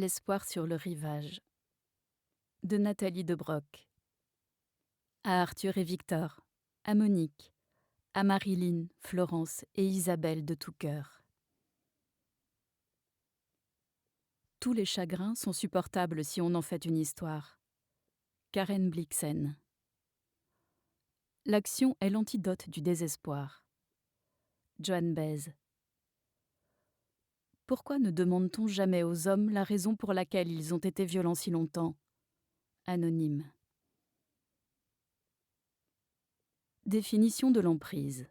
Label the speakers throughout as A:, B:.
A: L'espoir sur le rivage de Nathalie de Broc. À Arthur et Victor, à Monique, à Marilyn, Florence et Isabelle de tout cœur. Tous les chagrins sont supportables si on en fait une histoire. Karen Blixen. L'action est l'antidote du désespoir. Joan Baez. Pourquoi ne demande-t-on jamais aux hommes la raison pour laquelle ils ont été violents si longtemps ? Anonyme. Définition de l'emprise.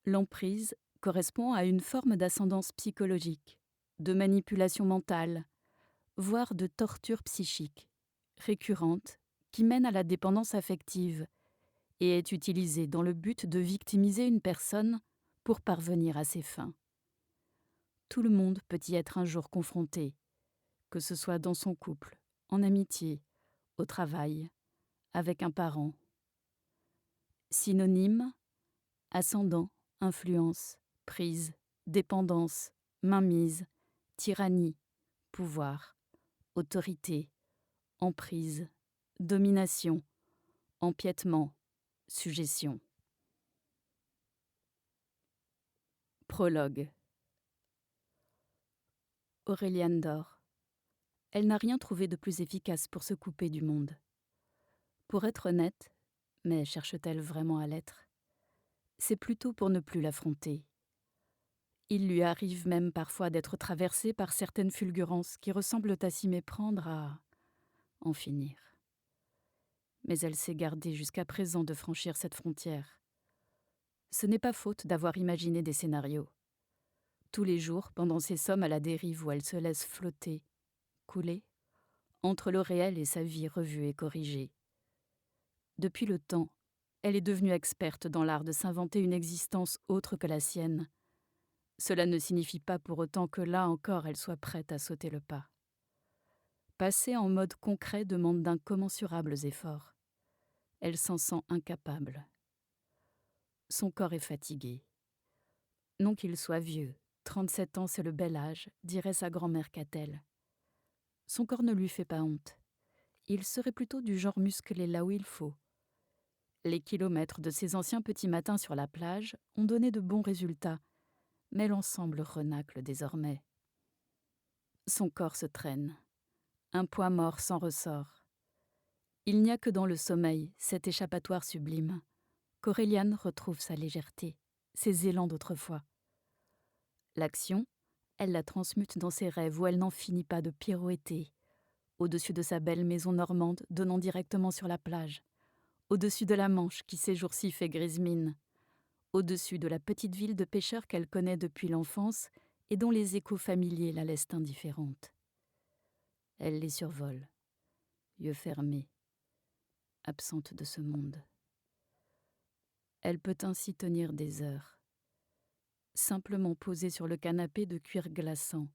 A: L'emprise correspond à une forme d'ascendance psychologique, de manipulation mentale, voire de torture psychique, récurrente, qui mène à la dépendance affective et est utilisée dans le but de victimiser une personne pour parvenir à ses fins. Tout le monde peut y être un jour confronté, que ce soit dans son couple, en amitié, au travail, avec un parent. Synonyme, ascendant, influence, prise, dépendance, mainmise, tyrannie, pouvoir, autorité, emprise, domination, empiètement, sujétion. Prologue. Aureliane dort. Elle n'a rien trouvé de plus efficace pour se couper du monde. Pour être honnête, mais cherche-t-elle vraiment à l'être ? C'est plutôt pour ne plus l'affronter. Il lui arrive même parfois d'être traversée par certaines fulgurances qui ressemblent à s'y méprendre à en finir. Mais elle s'est gardée jusqu'à présent de franchir cette frontière. Ce n'est pas faute d'avoir imaginé des scénarios. Tous les jours, pendant ces sommes à la dérive où elle se laisse flotter, couler, entre le réel et sa vie revue et corrigée. Depuis le temps, elle est devenue experte dans l'art de s'inventer une existence autre que la sienne. Cela ne signifie pas pour autant que là encore elle soit prête à sauter le pas. Passer en mode concret demande d'incommensurables efforts. Elle s'en sent incapable. Son corps est fatigué. Non qu'il soit vieux, 37 ans c'est le bel âge, dirait sa grand-mère Catel. Son corps ne lui fait pas honte. Il serait plutôt du genre musclé là où il faut. Les kilomètres de ses anciens petits matins sur la plage ont donné de bons résultats, mais l'ensemble renacle désormais. Son corps se traîne. Un poids mort sans ressort. Il n'y a que dans le sommeil, cet échappatoire sublime, qu'Aureliane retrouve sa légèreté, ses élans d'autrefois. L'action, elle la transmute dans ses rêves où elle n'en finit pas de pirouetter, au-dessus de sa belle maison normande donnant directement sur la plage, au-dessus de la Manche qui ces jours-ci fait grise mine, au-dessus de la petite ville de pêcheurs qu'elle connaît depuis l'enfance et dont les échos familiers la laissent indifférente. Elle les survole, yeux fermés, absente de ce monde. Elle peut ainsi tenir des heures, simplement posée sur le canapé de cuir glaçant,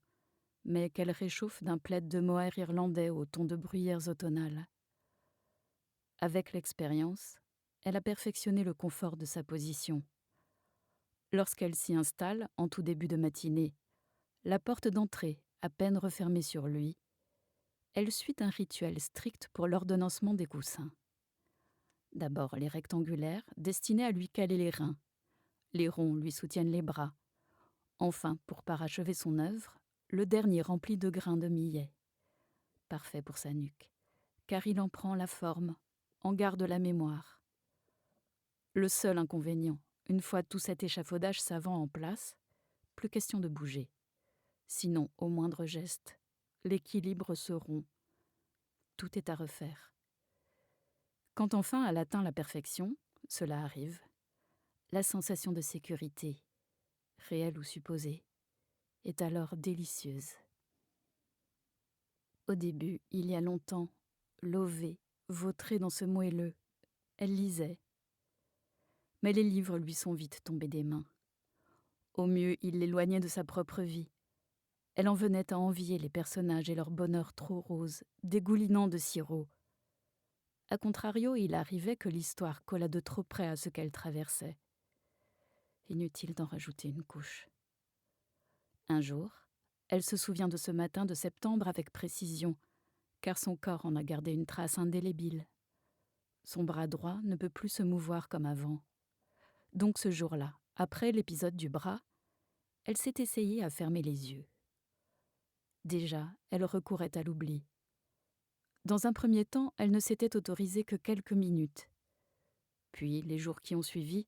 A: mais qu'elle réchauffe d'un plaid de mohair irlandais au ton de bruyères automnales. Avec l'expérience, elle a perfectionné le confort de sa position. Lorsqu'elle s'y installe, en tout début de matinée, la porte d'entrée, à peine refermée sur lui, elle suit un rituel strict pour l'ordonnancement des coussins. D'abord les rectangulaires, destinés à lui caler les reins. Les ronds lui soutiennent les bras. Enfin, pour parachever son œuvre, le dernier rempli de grains de millet. Parfait pour sa nuque, car il en prend la forme, en garde la mémoire. Le seul inconvénient, une fois tout cet échafaudage savant en place, plus question de bouger. Sinon, au moindre geste, l'équilibre se rompt. Tout est à refaire. Quand enfin elle atteint la perfection, cela arrive, la sensation de sécurité, réelle ou supposée, est alors délicieuse. Au début, il y a longtemps, lovée, vautrée dans ce moelleux, elle lisait. Mais les livres lui sont vite tombés des mains. Au mieux, il l'éloignait de sa propre vie. Elle en venait à envier les personnages et leur bonheur trop rose, dégoulinant de sirop. A contrario, il arrivait que l'histoire collât de trop près à ce qu'elle traversait. Inutile d'en rajouter une couche. Un jour, Elle se souvient de ce matin de septembre avec précision, car son corps en a gardé une trace indélébile. Son bras droit ne peut plus se mouvoir comme avant. Donc ce jour-là, après l'épisode du bras, elle s'est essayée à fermer les yeux. Déjà, elle recourait à l'oubli. Dans un premier temps, elle ne s'était autorisée que quelques minutes. Puis, les jours qui ont suivi,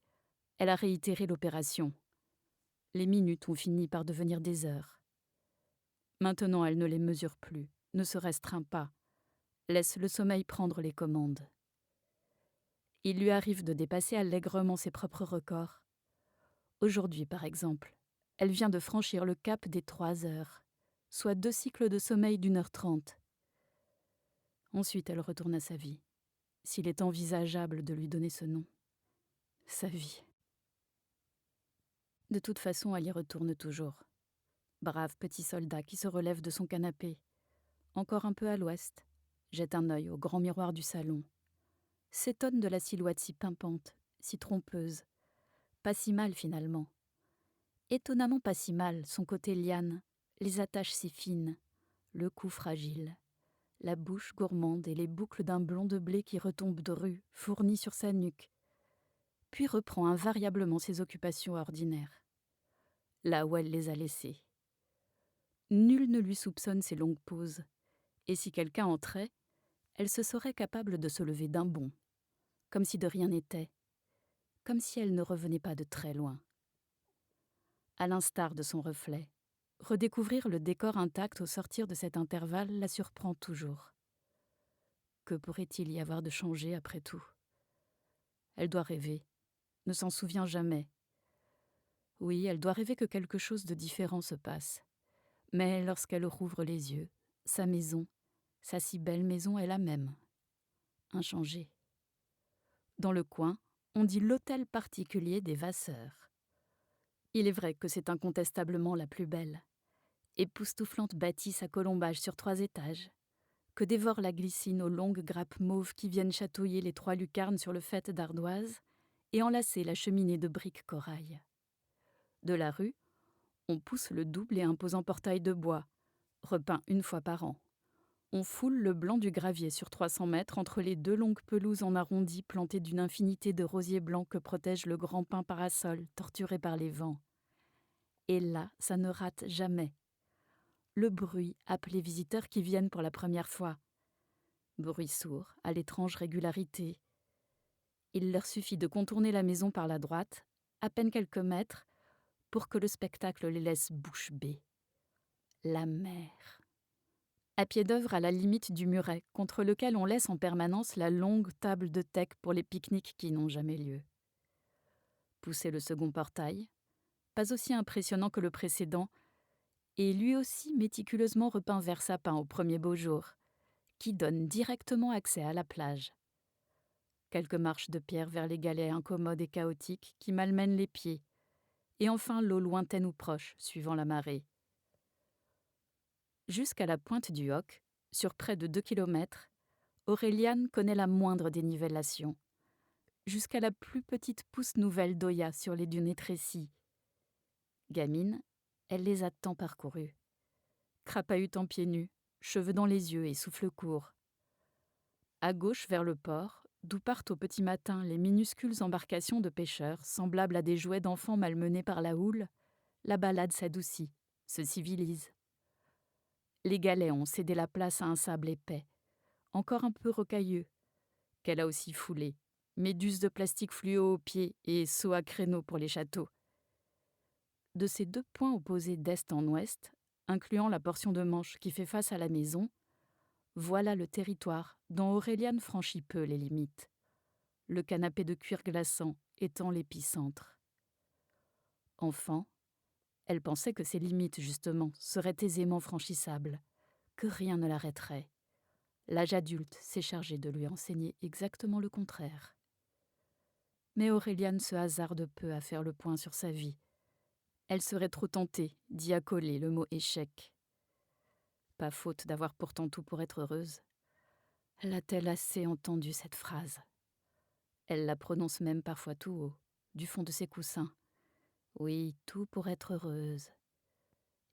A: elle a réitéré l'opération. Les minutes ont fini par devenir des heures. Maintenant, elle ne les mesure plus, ne se restreint pas, laisse le sommeil prendre les commandes. Il lui arrive de dépasser allègrement ses propres records. Aujourd'hui, par exemple, elle vient de franchir le cap des 3 heures, soit 2 cycles de sommeil d'1h30. Ensuite, elle retourne à sa vie, s'il est envisageable de lui donner ce nom. Sa vie. De toute façon, elle y retourne toujours. Brave petit soldat qui se relève de son canapé, encore un peu à l'ouest, jette un œil au grand miroir du salon, s'étonne de la silhouette si pimpante, si trompeuse, pas si mal finalement. Étonnamment pas si mal, son côté liane, les attaches si fines, le cou fragile, la bouche gourmande et les boucles d'un blond de blé qui retombe dru, fourni sur sa nuque, puis reprend invariablement ses occupations ordinaires, là où elle les a laissées. Nul ne lui soupçonne ses longues pauses, et si quelqu'un entrait, elle se saurait capable de se lever d'un bond, comme si de rien n'était, comme si elle ne revenait pas de très loin. À l'instar de son reflet, redécouvrir le décor intact au sortir de cet intervalle la surprend toujours. Que pourrait-il y avoir de changé après tout ? Elle doit rêver, ne s'en souvient jamais. Oui, elle doit rêver que quelque chose de différent se passe. Mais lorsqu'elle rouvre les yeux, sa maison, sa si belle maison est la même, inchangée. Dans le coin, on dit l'hôtel particulier des Vasseurs. Il est vrai que c'est incontestablement la plus belle. Époustouflante bâtisse à colombage sur 3 étages, que dévore la glycine aux longues grappes mauves qui viennent chatouiller les 3 lucarnes sur le faîte d'ardoise et enlacer la cheminée de briques corail. De la rue, on pousse le double et imposant portail de bois, repeint 1 fois par an. On foule le blanc du gravier sur 300 mètres entre les 2 longues pelouses en arrondi plantées d'une infinité de rosiers blancs que protège le grand pin parasol torturé par les vents. Et là, ça ne rate jamais. Le bruit appelle les visiteurs qui viennent pour la première fois. Bruit sourd, à l'étrange régularité. Il leur suffit de contourner la maison par la droite, à peine quelques mètres, pour que le spectacle les laisse bouche bée. La mer. À pied d'œuvre à la limite du muret, contre lequel on laisse en permanence la longue table de teck pour les pique-niques qui n'ont jamais lieu. Pousser le second portail, pas aussi impressionnant que le précédent, et lui aussi méticuleusement repeint vert sapin au premier beau jour, qui donne directement accès à la plage. Quelques marches de pierre vers les galets incommodes et chaotiques qui malmènent les pieds, et enfin l'eau lointaine ou proche, suivant la marée. Jusqu'à la pointe du Hoc, sur près de 2 kilomètres, Auréliane connaît la moindre dénivellation, jusqu'à la plus petite pousse nouvelle d'Oya sur les dunes étrécies. Gamine, elle les a tant parcourues. Crapahute pieds nus, cheveux dans les yeux et souffle court. À gauche vers le port, d'où partent au petit matin les minuscules embarcations de pêcheurs, semblables à des jouets d'enfants malmenés par la houle, la balade s'adoucit, se civilise. Les galets ont cédé la place à un sable épais, encore un peu rocailleux, qu'elle a aussi foulé, méduses de plastique fluo aux pieds et seaux à créneaux pour les châteaux. De ces 2 points opposés d'est en ouest, incluant la portion de Manche qui fait face à la maison, voilà le territoire dont Auréliane franchit peu les limites, le canapé de cuir glaçant étant l'épicentre. Enfant, elle pensait que ces limites, justement, seraient aisément franchissables, que rien ne l'arrêterait. L'âge adulte s'est chargé de lui enseigner exactement le contraire. Mais Auréliane se hasarde peu à faire le point sur sa vie. Elle serait trop tentée d'y accoler le mot échec. Pas faute d'avoir pourtant tout pour être heureuse. L'a-t-elle assez entendu cette phrase ? Elle la prononce même parfois tout haut, du fond de ses coussins. Oui, tout pour être heureuse.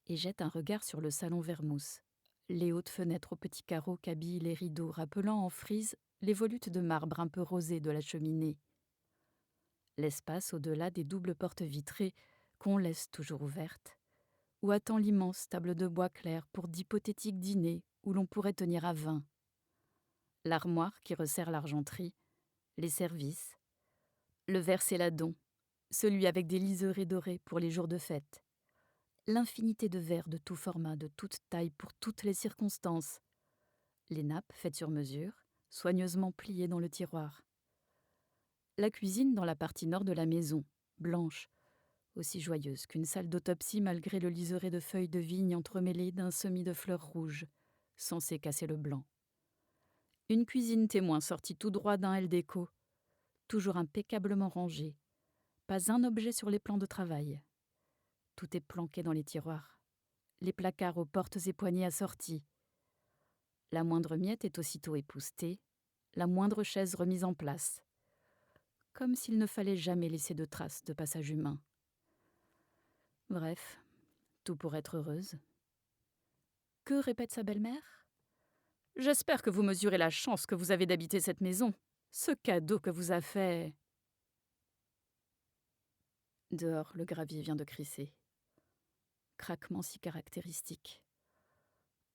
A: et jette un regard sur le salon vermouth, les hautes fenêtres aux petits carreaux qu'habillent les rideaux, rappelant en frise les volutes de marbre un peu rosées de la cheminée. L'espace au-delà des doubles portes vitrées qu'on laisse toujours ouvertes, où attend l'immense table de bois clair pour d'hypothétiques dîners où l'on pourrait tenir à 20. L'armoire qui resserre l'argenterie, les services, le verre céladon, celui avec des liserés dorés pour les jours de fête, l'infinité de verres de tout format, de toute taille, pour toutes les circonstances, les nappes faites sur mesure, soigneusement pliées dans le tiroir. La cuisine dans la partie nord de la maison, blanche, aussi joyeuse qu'une salle d'autopsie malgré le liseré de feuilles de vigne entremêlées d'un semis de fleurs rouges, censé casser le blanc. Une cuisine témoin sortie tout droit d'un L-Déco, toujours impeccablement rangée, pas un objet sur les plans de travail. Tout est planqué dans les tiroirs, les placards aux portes et poignées assortis. La moindre miette est aussitôt époustée, la moindre chaise remise en place, comme s'il ne fallait jamais laisser de traces de passage humain. Bref, tout pour être heureuse. Que répète sa belle-mère ? « J'espère que vous mesurez la chance que vous avez d'habiter cette maison. Ce cadeau que vous a fait... » Dehors, le gravier vient de crisser. Craquement si caractéristique.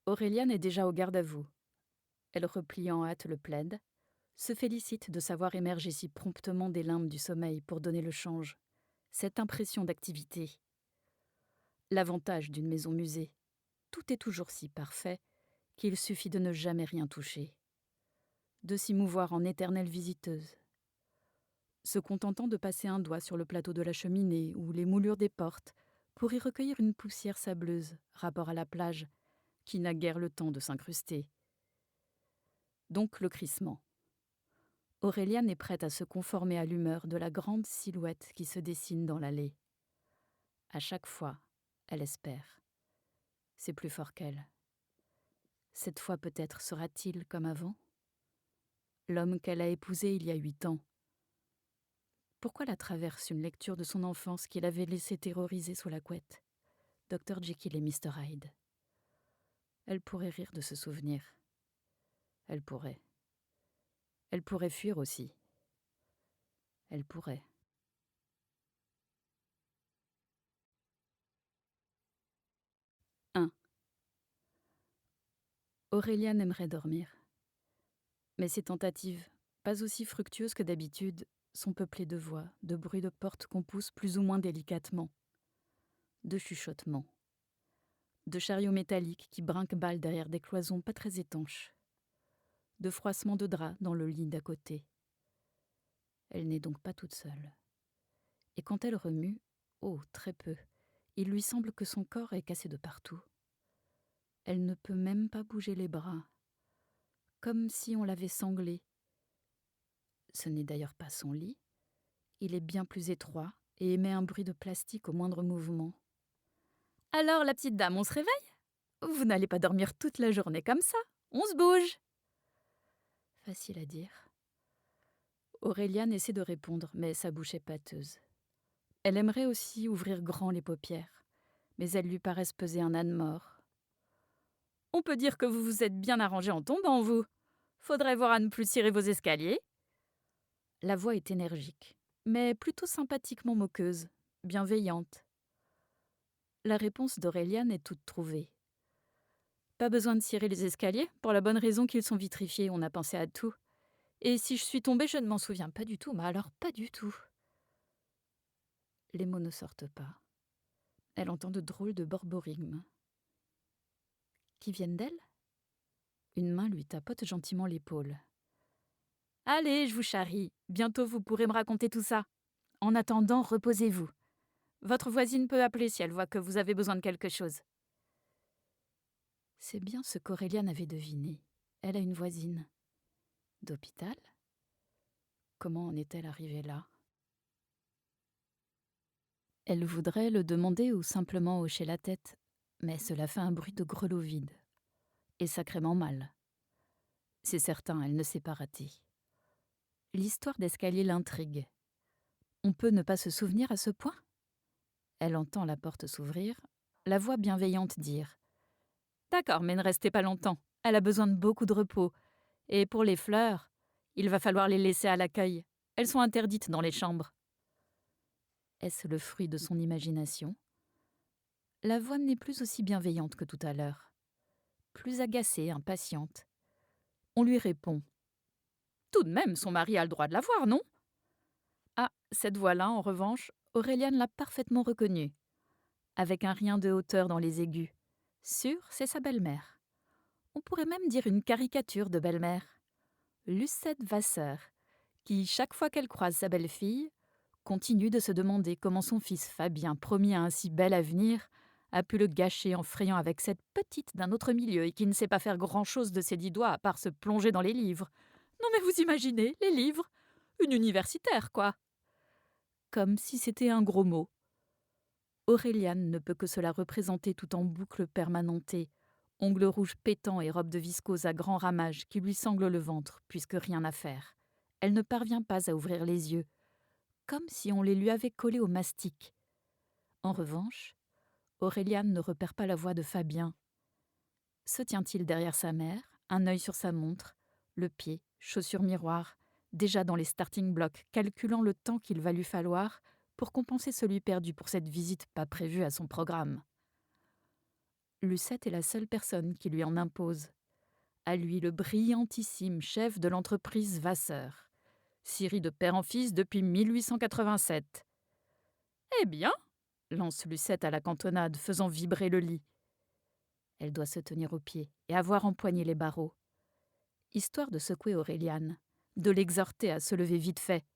A: Auréliane est déjà au garde à vous. Elle replie en hâte le plaid, se félicite de savoir émerger si promptement des limbes du sommeil pour donner le change, cette impression d'activité. L'avantage d'une maison musée, tout est toujours si parfait qu'il suffit de ne jamais rien toucher, de s'y mouvoir en éternelle visiteuse, se contentant de passer un doigt sur le plateau de la cheminée ou les moulures des portes pour y recueillir une poussière sableuse, rapport à la plage, qui n'a guère le temps de s'incruster. Donc le crissement. Auréliane est prête à se conformer à l'humeur de la grande silhouette qui se dessine dans l'allée. À chaque fois, elle espère. C'est plus fort qu'elle. Cette fois peut-être sera-t-il comme avant ? L'homme qu'elle a épousé il y a 8 ans. Pourquoi la traverse une lecture de son enfance qu'il avait laissé terroriser sous la couette ? Dr Jekyll et Mr Hyde. Elle pourrait rire de ce souvenir. Elle pourrait. Elle pourrait fuir aussi. Elle pourrait. Auréliane aimerait dormir. Mais ses tentatives, pas aussi fructueuses que d'habitude, sont peuplées de voix, de bruits de portes qu'on pousse plus ou moins délicatement, de chuchotements, de chariots métalliques qui brinque-ballent derrière des cloisons pas très étanches, de froissements de draps dans le lit d'à côté. Elle n'est donc pas toute seule. Et quand elle remue, oh, très peu, il lui semble que son corps est cassé de partout. Elle ne peut même pas bouger les bras, comme si on l'avait sanglée. Ce n'est d'ailleurs pas son lit. Il est bien plus étroit et émet un bruit de plastique au moindre mouvement. « Alors, la petite dame, on se réveille ? Vous n'allez pas dormir toute la journée comme ça. On se bouge !» Facile à dire. Auréliane essaie de répondre, mais sa bouche est pâteuse. Elle aimerait aussi ouvrir grand les paupières, mais elles lui paraissent peser un âne mort. « On peut dire que vous vous êtes bien arrangé en tombant, vous. Faudrait voir à ne plus tirer vos escaliers. » La voix est énergique, mais plutôt sympathiquement moqueuse, bienveillante. La réponse d'Auréliane est toute trouvée. Pas besoin de cirer les escaliers, pour la bonne raison qu'ils sont vitrifiés, on a pensé à tout. Et si je suis tombée, je ne m'en souviens pas du tout, mais alors pas du tout. Les mots ne sortent pas. Elle entend de drôles de borborigmes. Qui viennent d'elle ? Une main lui tapote gentiment l'épaule. « Allez, je vous charrie, bientôt vous pourrez me raconter tout ça. En attendant, reposez-vous. Votre voisine peut appeler si elle voit que vous avez besoin de quelque chose. » C'est bien ce qu'Auréliane avait deviné. Elle a une voisine. D'hôpital ? Comment en est-elle arrivée là ? Elle voudrait le demander ou simplement hocher la tête, mais cela fait un bruit de grelot vide. Et sacrément mal. C'est certain, elle ne s'est pas ratée. L'histoire d'escalier l'intrigue. On peut ne pas se souvenir à ce point ? Elle entend la porte s'ouvrir, la voix bienveillante dire: D'accord, mais ne restez pas longtemps. Elle a besoin de beaucoup de repos. Et pour les fleurs, il va falloir les laisser à l'accueil. Elles sont interdites dans les chambres. Est-ce le fruit de son imagination? La voix n'est plus aussi bienveillante que tout à l'heure. Plus agacée, impatiente. On lui répond: Tout de même, son mari a le droit de la voir, non? Ah, cette voix-là, en revanche, Auréliane l'a parfaitement reconnue, avec un rien de hauteur dans les aigus. Sûr, c'est sa belle-mère. On pourrait même dire une caricature de belle-mère. Lucette Vasseur, qui, chaque fois qu'elle croise sa belle-fille, continue de se demander comment son fils Fabien, promis à un si bel avenir, a pu le gâcher en frayant avec cette petite d'un autre milieu et qui ne sait pas faire grand-chose de ses 10 doigts à part se plonger dans les livres. Non mais vous imaginez, les livres? Une universitaire, quoi. Comme si c'était un gros mot. Auréliane ne peut que se la représenter tout en boucles permanentées, ongles rouges pétants et robe de viscose à grands ramages qui lui sangle le ventre, puisque rien à faire. Elle ne parvient pas à ouvrir les yeux, comme si on les lui avait collés au mastic. En revanche, Auréliane ne repère pas la voix de Fabien. Se tient-il derrière sa mère, un œil sur sa montre, le pied, chaussure miroir, déjà dans les starting blocks, calculant le temps qu'il va lui falloir pour compenser celui perdu pour cette visite pas prévue à son programme. Lucette est la seule personne qui lui en impose. À lui le brillantissime chef de l'entreprise Vasseur, scierie de père en fils depuis 1887. « Eh bien !» lance Lucette à la cantonade, faisant vibrer le lit. Elle doit se tenir au pied et avoir empoigné les barreaux, histoire de secouer Auréliane, de l'exhorter à se lever vite fait.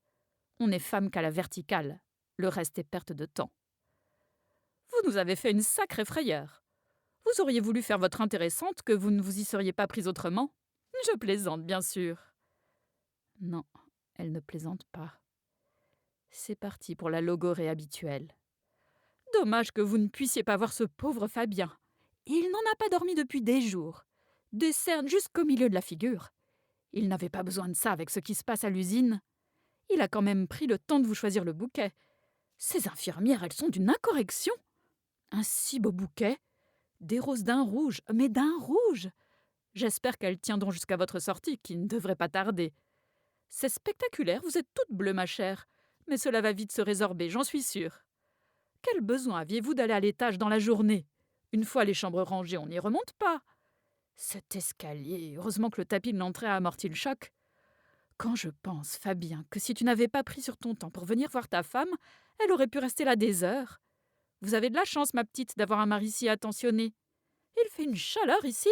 A: On n'est femme qu'à la verticale, le reste est perte de temps. Vous nous avez fait une sacrée frayeur. Vous auriez voulu faire votre intéressante que vous ne vous y seriez pas prise autrement? Je plaisante, bien sûr. Non, elle ne plaisante pas. C'est parti pour la logorée habituelle. Dommage que vous ne puissiez pas voir ce pauvre Fabien. Il n'en a pas dormi depuis des jours. Des cernes jusqu'au milieu de la figure. Il n'avait pas besoin de ça avec ce qui se passe à l'usine. Il a quand même pris le temps de vous choisir le bouquet. Ces infirmières, elles sont d'une incorrection. Un si beau bouquet. Des roses d'un rouge, mais d'un rouge. J'espère qu'elles tiendront jusqu'à votre sortie, qui ne devrait pas tarder. C'est spectaculaire, vous êtes toute bleue, ma chère. Mais cela va vite se résorber, j'en suis sûre. Quel besoin aviez-vous d'aller à l'étage dans la journée? Une fois les chambres rangées, on n'y remonte pas. Cet escalier, heureusement que le tapis de l'entrée a amorti le choc. Quand je pense, Fabien, que si tu n'avais pas pris sur ton temps pour venir voir ta femme, elle aurait pu rester là des heures. Vous avez de la chance, ma petite, d'avoir un mari si attentionné. Il fait une chaleur ici.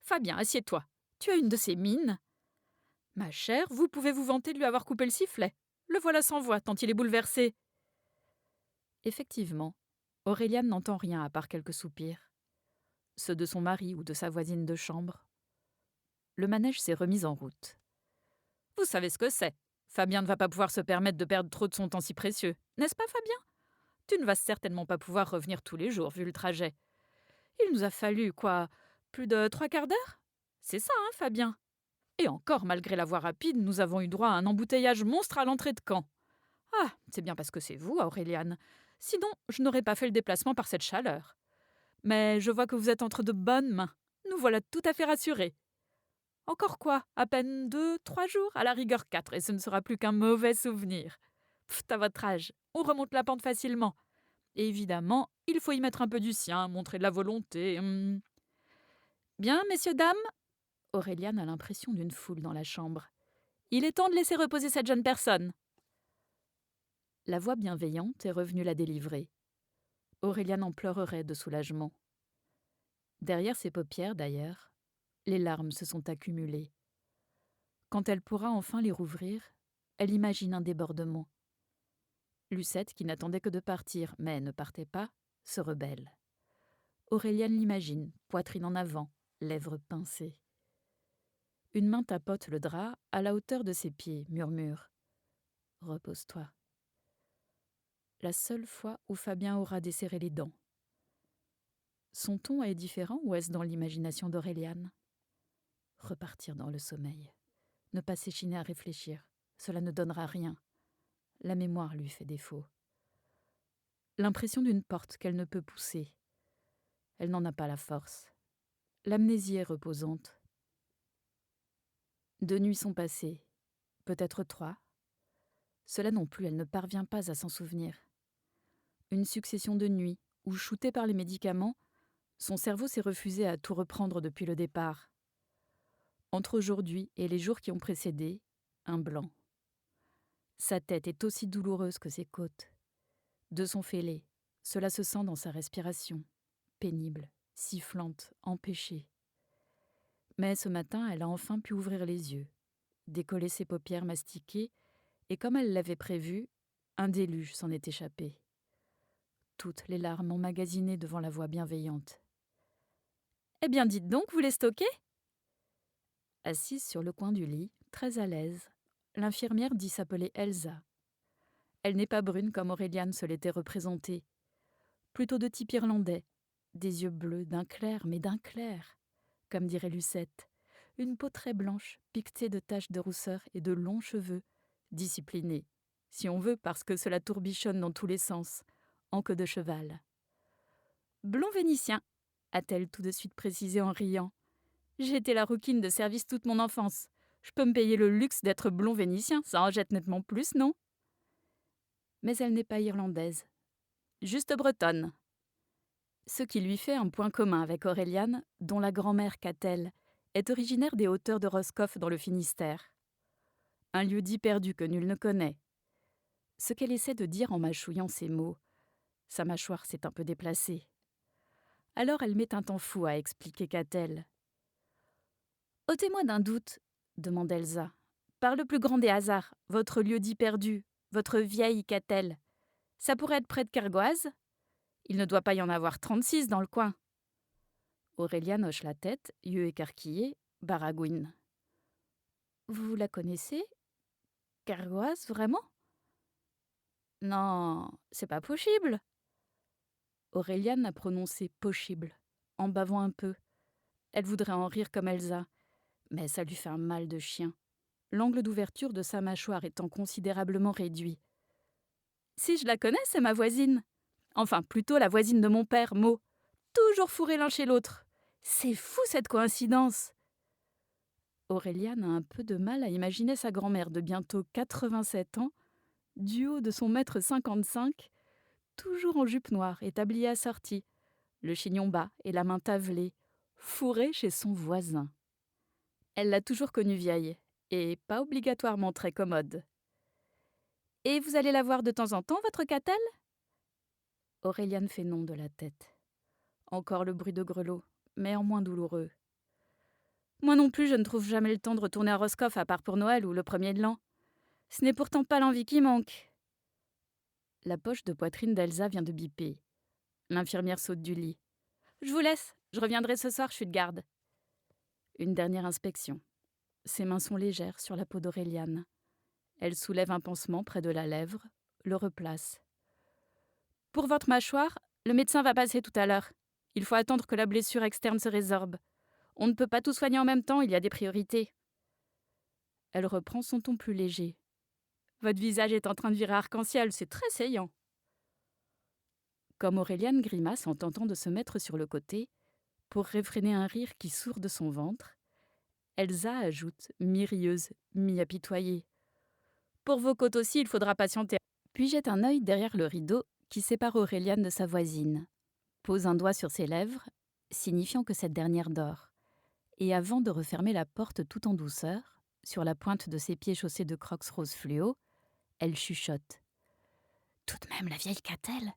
A: Fabien, assieds-toi. Tu as une de ces mines. Ma chère, vous pouvez vous vanter de lui avoir coupé le sifflet. Le voilà sans voix, tant il est bouleversé. Effectivement, Auréliane n'entend rien à part quelques soupirs. Ceux de son mari ou de sa voisine de chambre. Le manège s'est remis en route. Vous savez ce que c'est. Fabien ne va pas pouvoir se permettre de perdre trop de son temps si précieux. N'est-ce pas, Fabien? Tu ne vas certainement pas pouvoir revenir tous les jours, vu le trajet. Il nous a fallu, quoi, plus de 3/4 d'heure? C'est ça, hein, Fabien? Et encore, malgré la voie rapide, nous avons eu droit à un embouteillage monstre à l'entrée de Caen. Ah, c'est bien parce que c'est vous, Auréliane. Sinon, je n'aurais pas fait le déplacement par cette chaleur. Mais je vois que vous êtes entre de bonnes mains. Nous voilà tout à fait rassurés. Encore quoi? À peine 2, 3 jours? À la rigueur 4, et ce ne sera plus qu'un mauvais souvenir. Pfft, à votre âge, on remonte la pente facilement. Et évidemment, il faut y mettre un peu du sien, montrer de la volonté. Bien, messieurs, dames? Auréliane a l'impression d'une foule dans la chambre. Il est temps de laisser reposer cette jeune personne. La voix bienveillante est revenue la délivrer. Auréliane en pleurerait de soulagement. Derrière ses paupières, d'ailleurs, les larmes se sont accumulées. Quand elle pourra enfin les rouvrir, elle imagine un débordement. Lucette, qui n'attendait que de partir, mais ne partait pas, se rebelle. Auréliane l'imagine, poitrine en avant, lèvres pincées. Une main tapote le drap à la hauteur de ses pieds, murmure « Repose-toi ». La seule fois où Fabien aura desserré les dents. Son ton est différent ou est-ce dans l'imagination d'Auréliane? Repartir dans le sommeil. Ne pas s'échiner à réfléchir. Cela ne donnera rien. La mémoire lui fait défaut. L'impression d'une porte qu'elle ne peut pousser. Elle n'en a pas la force. L'amnésie est reposante. 2 nuits sont passées, peut-être 3. Cela non plus, elle ne parvient pas à s'en souvenir. Une succession de nuits où, shootée par les médicaments, son cerveau s'est refusé à tout reprendre depuis le départ. Entre aujourd'hui et les jours qui ont précédé, un blanc. Sa tête est aussi douloureuse que ses côtes. De son fêlé, cela se sent dans sa respiration, pénible, sifflante, empêchée. Mais ce matin, elle a enfin pu ouvrir les yeux, décoller ses paupières mastiquées, et comme elle l'avait prévu, un déluge s'en est échappé. Toutes les larmes emmagasinées devant la voix bienveillante. « Eh bien, dites donc, vous les stockez ?» Assise sur le coin du lit, très à l'aise, l'infirmière dit s'appeler Elsa. Elle n'est pas brune comme Aureliane se l'était représentée. Plutôt de type irlandais, des yeux bleus d'un clair, mais d'un clair, comme dirait Lucette, une peau très blanche, piquetée de taches de rousseur et de longs cheveux, disciplinés, si on veut parce que cela tourbichonne dans tous les sens, en queue de cheval. « Blond vénitien », a-t-elle tout de suite précisé en riant. « J'ai été la rouquine de service toute mon enfance. Je peux me payer le luxe d'être blond vénitien, ça en jette nettement plus, non ?» Mais elle n'est pas irlandaise, juste bretonne. Ce qui lui fait un point commun avec Aureliane, dont la grand-mère Catel est originaire des hauteurs de Roscoff dans le Finistère. Un lieu-dit perdu que nul ne connaît. Ce qu'elle essaie de dire en mâchouillant ses mots, sa mâchoire s'est un peu déplacée. Alors elle met un temps fou à expliquer Catel. « Ôtez-moi d'un doute, demande Elsa. Par le plus grand des hasards, votre lieu-dit perdu, votre vieille Catel, ça pourrait être près de Kergoaz ? Il ne doit pas y en avoir 36 dans le coin. » Aureliane hoche la tête, yeux écarquillés, baragouine. « Vous la connaissez ? Kergoaz, vraiment ? » ?»« Non, c'est pas possible. » Aureliane a prononcé « possible », en bavant un peu. Elle voudrait en rire comme Elsa, mais ça lui fait un mal de chien, l'angle d'ouverture de sa mâchoire étant considérablement réduit. « Si je la connais, c'est ma voisine. Enfin, plutôt la voisine de mon père, Mo. Toujours fourrés l'un chez l'autre. C'est fou cette coïncidence !» Aureliane a un peu de mal à imaginer sa grand-mère de bientôt 87 ans, du haut de son 1,55 m, toujours en jupe noire et tablier assorti, le chignon bas et la main tavelée, fourrée chez son voisin. Elle l'a toujours connue vieille, et pas obligatoirement très commode. « Et vous allez la voir de temps en temps, votre Catel ?» Aureliane fait non de la tête. Encore le bruit de grelots, mais en moins douloureux. « Moi non plus, je ne trouve jamais le temps de retourner à Roscoff à part pour Noël ou le 1er de l'an. Ce n'est pourtant pas l'envie qui manque. » La poche de poitrine d'Elsa vient de biper. L'infirmière saute du lit. « Je vous laisse, je reviendrai ce soir, je suis de garde. » Une dernière inspection. Ses mains sont légères sur la peau d'Aureliane. Elle soulève un pansement près de la lèvre, le replace. « Pour votre mâchoire, le médecin va passer tout à l'heure. Il faut attendre que la blessure externe se résorbe. On ne peut pas tout soigner en même temps, il y a des priorités. » Elle reprend son ton plus léger. « Votre visage est en train de virer arc-en-ciel, c'est très saillant. » Comme Aureliane grimace en tentant de se mettre sur le côté, pour réfréner un rire qui sourd de son ventre, Elsa ajoute, mi-rieuse, mi-apitoyée. « Pour vos côtes aussi, il faudra patienter. » Puis jette un œil derrière le rideau qui sépare Aureliane de sa voisine, pose un doigt sur ses lèvres, signifiant que cette dernière dort, et avant de refermer la porte tout en douceur, sur la pointe de ses pieds chaussés de crocs rose fluo, elle chuchote. « Tout de même, la vieille Catel,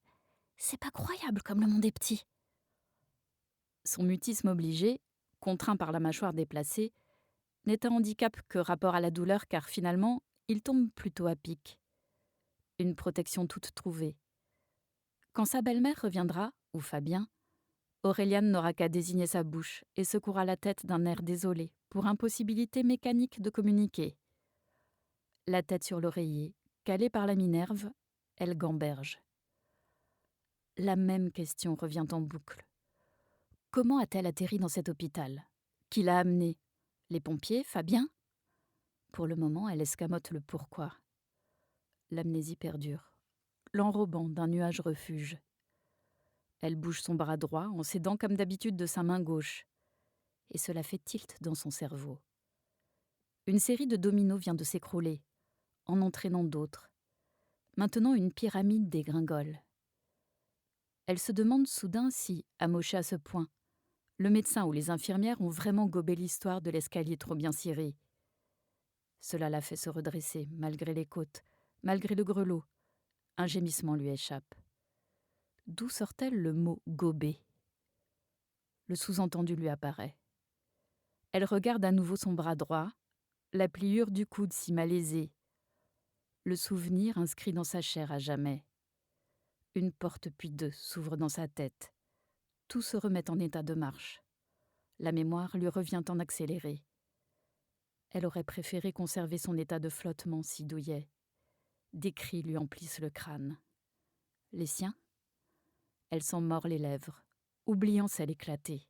A: c'est pas croyable comme le monde est petit. » Son mutisme obligé, contraint par la mâchoire déplacée, n'est un handicap que rapport à la douleur car finalement, il tombe plutôt à pic. Une protection toute trouvée. Quand sa belle-mère reviendra, ou Fabien, Aureliane n'aura qu'à désigner sa bouche et secouera la tête d'un air désolé pour impossibilité mécanique de communiquer. La tête sur l'oreiller, calée par la Minerve, elle gamberge. La même question revient en boucle. Comment a-t-elle atterri dans cet hôpital ? Qui l'a amenée ? Les pompiers ? Fabien ? Pour le moment, elle escamote le pourquoi. L'amnésie perdure, l'enrobant d'un nuage refuge. Elle bouge son bras droit en s'aidant comme d'habitude de sa main gauche. Et cela fait tilt dans son cerveau. Une série de dominos vient de s'écrouler, en entraînant d'autres. Maintenant, une pyramide dégringole. Elle se demande soudain si, amochée à ce point, le médecin ou les infirmières ont vraiment gobé l'histoire de l'escalier trop bien ciré. Cela la fait se redresser, malgré les côtes, malgré le grelot. Un gémissement lui échappe. D'où sort-elle le mot « gober » ? Le sous-entendu lui apparaît. Elle regarde à nouveau son bras droit, la pliure du coude si malaisée. Le souvenir inscrit dans sa chair à jamais. Une porte puis deux s'ouvre dans sa tête. Tout se remet en état de marche. La mémoire lui revient en accéléré. Elle aurait préféré conserver son état de flottement si douillet. Des cris lui emplissent le crâne. Les siens ? Elle s'en mord les lèvres, oubliant celle éclatée.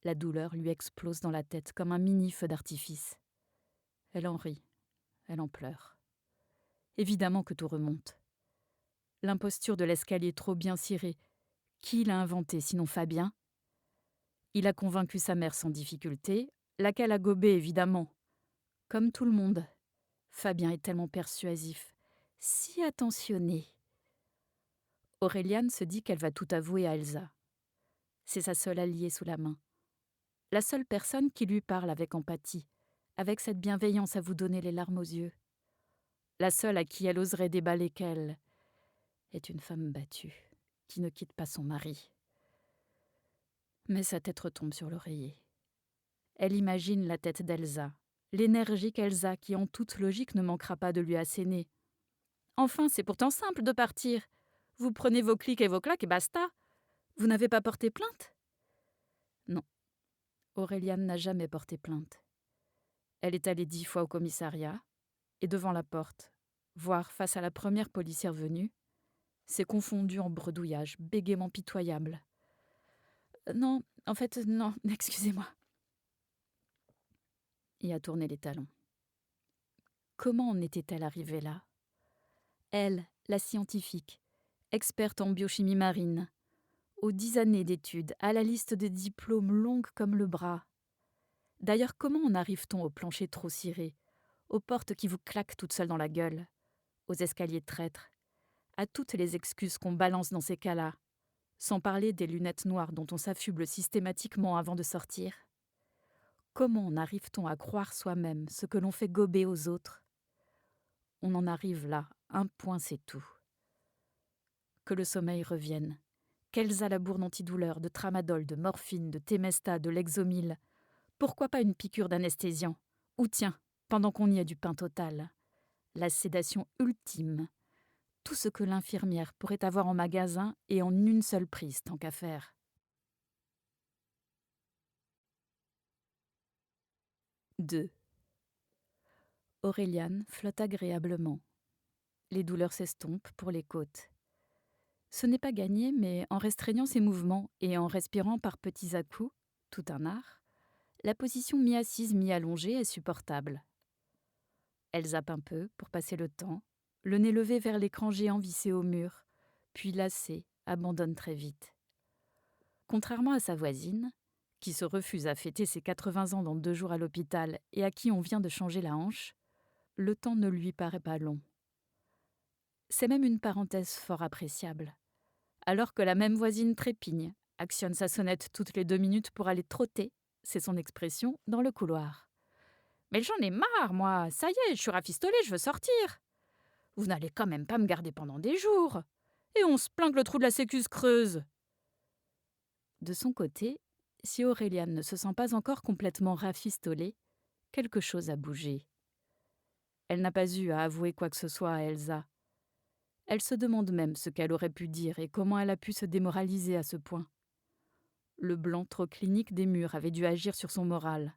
A: La douleur lui explose dans la tête comme un mini-feu d'artifice. Elle en rit, elle en pleure. Évidemment que tout remonte. L'imposture de l'escalier trop bien ciré, qui l'a inventé sinon Fabien ? Il a convaincu sa mère sans difficulté, laquelle a gobé évidemment. Comme tout le monde. Fabien est tellement persuasif, si attentionné. Auréliane se dit qu'elle va tout avouer à Elsa. C'est sa seule alliée sous la main. La seule personne qui lui parle avec empathie, avec cette bienveillance à vous donner les larmes aux yeux. La seule à qui elle oserait déballer qu'elle est une femme battue, qui ne quitte pas son mari. Mais sa tête retombe sur l'oreiller. Elle imagine la tête d'Elsa, l'énergique Elsa qui en toute logique ne manquera pas de lui asséner. Enfin, c'est pourtant simple de partir. Vous prenez vos clics et vos claques et basta. Vous n'avez pas porté plainte ? Non. Auréliane n'a jamais porté plainte. Elle est allée 10 fois au commissariat, et devant la porte, voire face à la première policière venue, s'est confondue en bredouillage bégaiement pitoyable. Non, en fait, non, excusez-moi. Et a tourné les talons. Comment en était-elle arrivée là ? Elle, la scientifique, experte en biochimie marine, aux 10 années d'études, à la liste de diplômes longue comme le bras. D'ailleurs, comment en arrive-t-on au plancher trop ciré, aux portes qui vous claquent toutes seules dans la gueule, aux escaliers traîtres, à toutes les excuses qu'on balance dans ces cas-là, sans parler des lunettes noires dont on s'affuble systématiquement avant de sortir ? Comment en arrive-t-on à croire soi-même ce que l'on fait gober aux autres ? On en arrive là, un point c'est tout. Que le sommeil revienne, qu'Elsa labourne antidouleur, de tramadol, de morphine, de Temesta, de Lexomil. Pourquoi pas une piqûre d'anesthésiant ? Ou tiens, pendant qu'on y a du pain total, la sédation ultime. Tout ce que l'infirmière pourrait avoir en magasin et en une seule prise, tant qu'à faire. 2. Auréliane flotte agréablement. Les douleurs s'estompent pour les côtes. Ce n'est pas gagné, mais en restreignant ses mouvements et en respirant par petits à-coups, tout un art, la position mi-assise, mi-allongée est supportable. Elle zappe un peu pour passer le temps, le nez levé vers l'écran géant vissé au mur, puis lassée, abandonne très vite. Contrairement à sa voisine, qui se refuse à fêter ses 80 ans dans 2 jours à l'hôpital et à qui on vient de changer la hanche, le temps ne lui paraît pas long. C'est même une parenthèse fort appréciable. Alors que la même voisine trépigne, actionne sa sonnette toutes les 2 minutes pour aller trotter, c'est son expression, dans le couloir. « Mais j'en ai marre, moi, ça y est, je suis rafistolée, je veux sortir. Vous n'allez quand même pas me garder pendant des jours. Et on se plaint que le trou de la sécu se creuse. » De son côté, si Auréliane ne se sent pas encore complètement rafistolée, quelque chose a bougé. Elle n'a pas eu à avouer quoi que ce soit à Elsa. Elle se demande même ce qu'elle aurait pu dire et comment elle a pu se démoraliser à ce point. Le blanc trop clinique des murs avait dû agir sur son moral.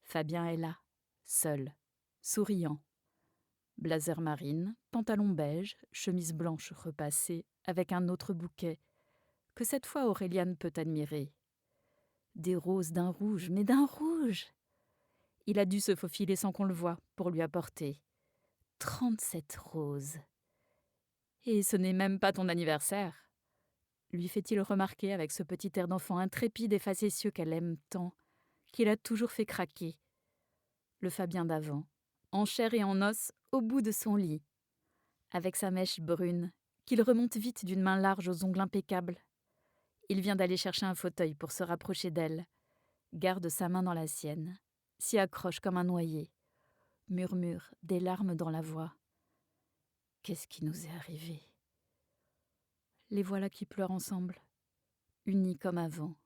A: Fabien est là, seul, souriant. Blazer marine, pantalon beige, chemise blanche repassée, avec un autre bouquet, que cette fois Auréliane peut admirer. Des roses d'un rouge, mais d'un rouge ! Il a dû se faufiler sans qu'on le voie pour lui apporter. 37 roses. Et ce n'est même pas ton anniversaire. lui fait-il remarquer avec ce petit air d'enfant intrépide et facétieux qu'elle aime tant, qu'il a toujours fait craquer. Le Fabien d'avant, en chair et en os, au bout de son lit, avec sa mèche brune, qu'il remonte vite d'une main large aux ongles impeccables. Il vient d'aller chercher un fauteuil pour se rapprocher d'elle, garde sa main dans la sienne, s'y accroche comme un noyé, murmure, des larmes dans la voix. Qu'est-ce qui nous est arrivé ? Les voilà qui pleurent ensemble, unis comme avant.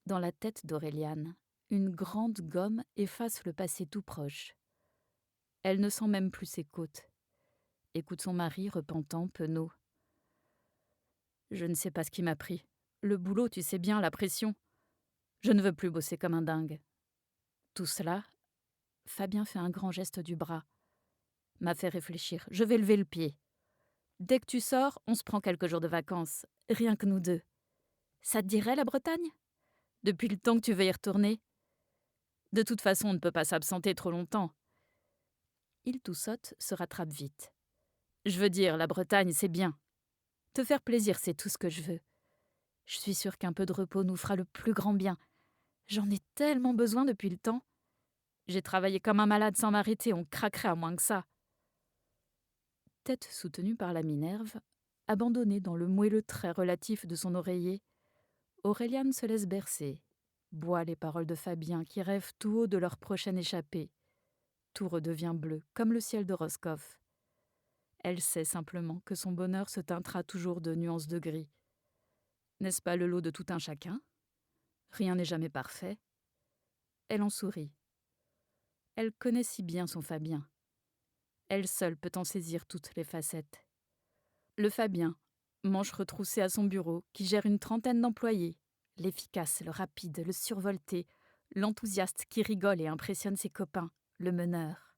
A: Dans la tête d'Auréliane, une grande gomme efface le passé tout proche. Elle ne sent même plus ses côtes. Écoute son mari, repentant, penaud. Je ne sais pas ce qui m'a pris. Le boulot, tu sais bien, la pression. Je ne veux plus bosser comme un dingue. Tout cela, Fabien fait un grand geste du bras. M'a fait réfléchir. Je vais lever le pied. Dès que tu sors, on se prend quelques jours de vacances. Rien que nous deux. Ça te dirait, la Bretagne ? Depuis le temps que tu veux y retourner ? De toute façon, on ne peut pas s'absenter trop longtemps. Il toussote, se rattrape vite. Je veux dire, la Bretagne, c'est bien. Te faire plaisir, c'est tout ce que je veux. Je suis sûre qu'un peu de repos nous fera le plus grand bien. J'en ai tellement besoin depuis le temps. J'ai travaillé comme un malade sans m'arrêter, on craquerait à moins que ça. Tête soutenue par la Minerve, abandonnée dans le moelleux trait relatif de son oreiller, Auréliane se laisse bercer, boit les paroles de Fabien qui rêvent tout haut de leur prochaine échappée. Tout redevient bleu, comme le ciel de Roscoff. Elle sait simplement que son bonheur se teintera toujours de nuances de gris. N'est-ce pas le lot de tout un chacun ? Rien n'est jamais parfait. Elle en sourit. Elle connaît si bien son Fabien. Elle seule peut en saisir toutes les facettes. Le Fabien, manche retroussée à son bureau, qui gère une trentaine d'employés, l'efficace, le rapide, le survolté, l'enthousiaste qui rigole et impressionne ses copains, le meneur.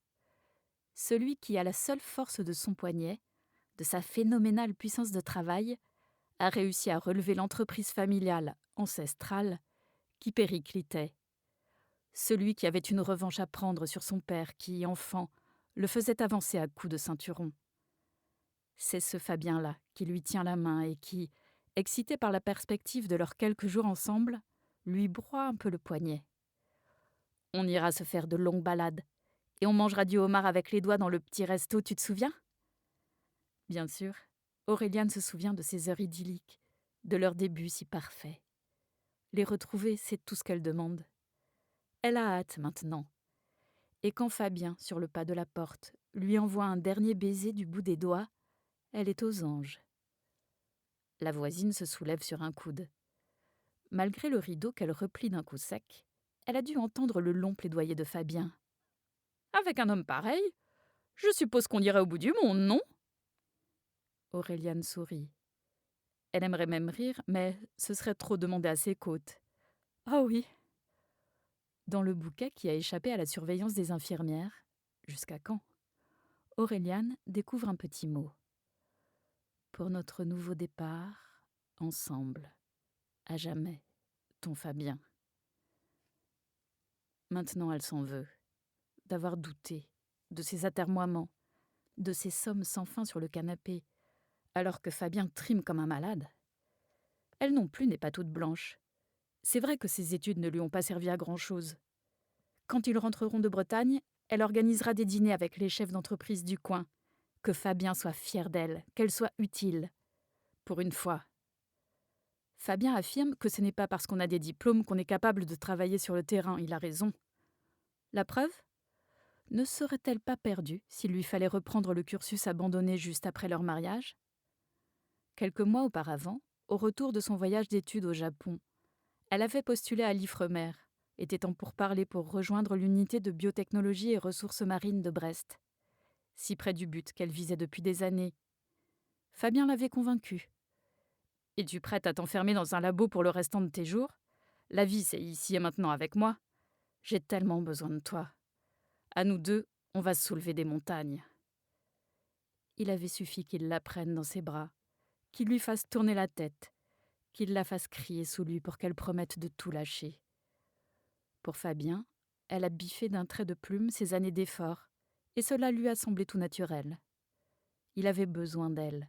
A: Celui qui, à la seule force de son poignet, de sa phénoménale puissance de travail, a réussi à relever l'entreprise familiale, ancestrale, qui périclitait. Celui qui avait une revanche à prendre sur son père qui, enfant, le faisait avancer à coups de ceinturon. C'est ce Fabien-là qui lui tient la main et qui, excité par la perspective de leurs quelques jours ensemble, lui broie un peu le poignet. On ira se faire de longues balades, et on mangera du homard avec les doigts dans le petit resto, tu te souviens ? Bien sûr, Auréliane se souvient de ces heures idylliques, de leur début si parfait. Les retrouver, c'est tout ce qu'elle demande. Elle a hâte maintenant. Et quand Fabien, sur le pas de la porte, lui envoie un dernier baiser du bout des doigts, elle est aux anges. La voisine se soulève sur un coude. Malgré le rideau qu'elle replie d'un coup sec, elle a dû entendre le long plaidoyer de Fabien. « Avec un homme pareil, je suppose qu'on irait au bout du monde, non ?» Auréliane sourit. Elle aimerait même rire, mais ce serait trop demander à ses côtes. « Ah oui !» Dans le bouquet qui a échappé à la surveillance des infirmières, jusqu'à quand, Auréliane découvre un petit mot. Pour notre nouveau départ, ensemble, à jamais, ton Fabien. Maintenant elle s'en veut, d'avoir douté, de ses atermoiements, de ses sommes sans fin sur le canapé, alors que Fabien trime comme un malade. Elle non plus n'est pas toute blanche. C'est vrai que ses études ne lui ont pas servi à grand-chose. Quand ils rentreront de Bretagne, elle organisera des dîners avec les chefs d'entreprise du coin. Que Fabien soit fier d'elle, qu'elle soit utile. Pour une fois. Fabien affirme que ce n'est pas parce qu'on a des diplômes qu'on est capable de travailler sur le terrain, il a raison. La preuve ? Ne serait-elle pas perdue s'il lui fallait reprendre le cursus abandonné juste après leur mariage ? Quelques mois auparavant, au retour de son voyage d'études au Japon, elle avait postulé à l'Ifremer, était en pourparlers pour rejoindre l'unité de biotechnologie et ressources marines de Brest. Si près du but qu'elle visait depuis des années. Fabien l'avait convaincue. « Es-tu prête à t'enfermer dans un labo pour le restant de tes jours ? La vie, c'est ici et maintenant avec moi. J'ai tellement besoin de toi. À nous deux, on va soulever des montagnes. » Il avait suffi qu'il la prenne dans ses bras, qu'il lui fasse tourner la tête, qu'il la fasse crier sous lui pour qu'elle promette de tout lâcher. Pour Fabien, elle a biffé d'un trait de plume ses années d'effort, et cela lui a semblé tout naturel. Il avait besoin d'elle.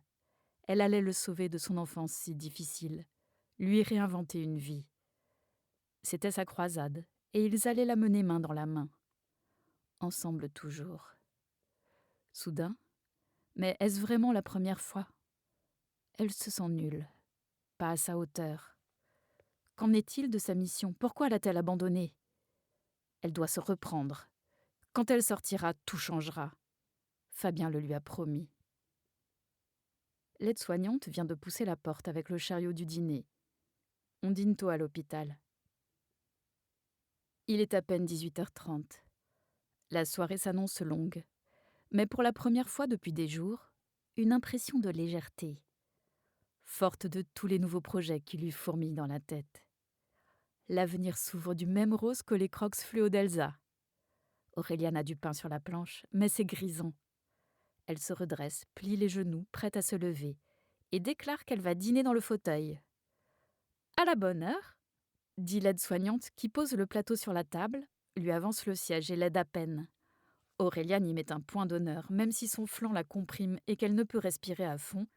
A: Elle allait le sauver de son enfance si difficile, lui réinventer une vie. C'était sa croisade, et ils allaient la mener main dans la main. Ensemble toujours. Soudain, mais est-ce vraiment la première fois? Elle se sent nulle, pas à sa hauteur. Qu'en est-il de sa mission? Pourquoi l'a-t-elle abandonnée? Elle doit se reprendre. Quand elle sortira, tout changera. Fabien le lui a promis. L'aide-soignante vient de pousser la porte avec le chariot du dîner. On dîne tôt à l'hôpital. Il est à peine 18h30. La soirée s'annonce longue. Mais pour la première fois depuis des jours, une impression de légèreté, forte de tous les nouveaux projets qui lui fourmillent dans la tête. L'avenir s'ouvre du même rose que les crocs fluo d'Elsa. Auréliane a du pain sur la planche, mais c'est grisant. Elle se redresse, plie les genoux, prête à se lever, et déclare qu'elle va dîner dans le fauteuil. « À la bonne heure !» dit l'aide-soignante qui pose le plateau sur la table, lui avance le siège et l'aide à peine. Auréliane y met un point d'honneur, même si son flanc la comprime et qu'elle ne peut respirer à fond,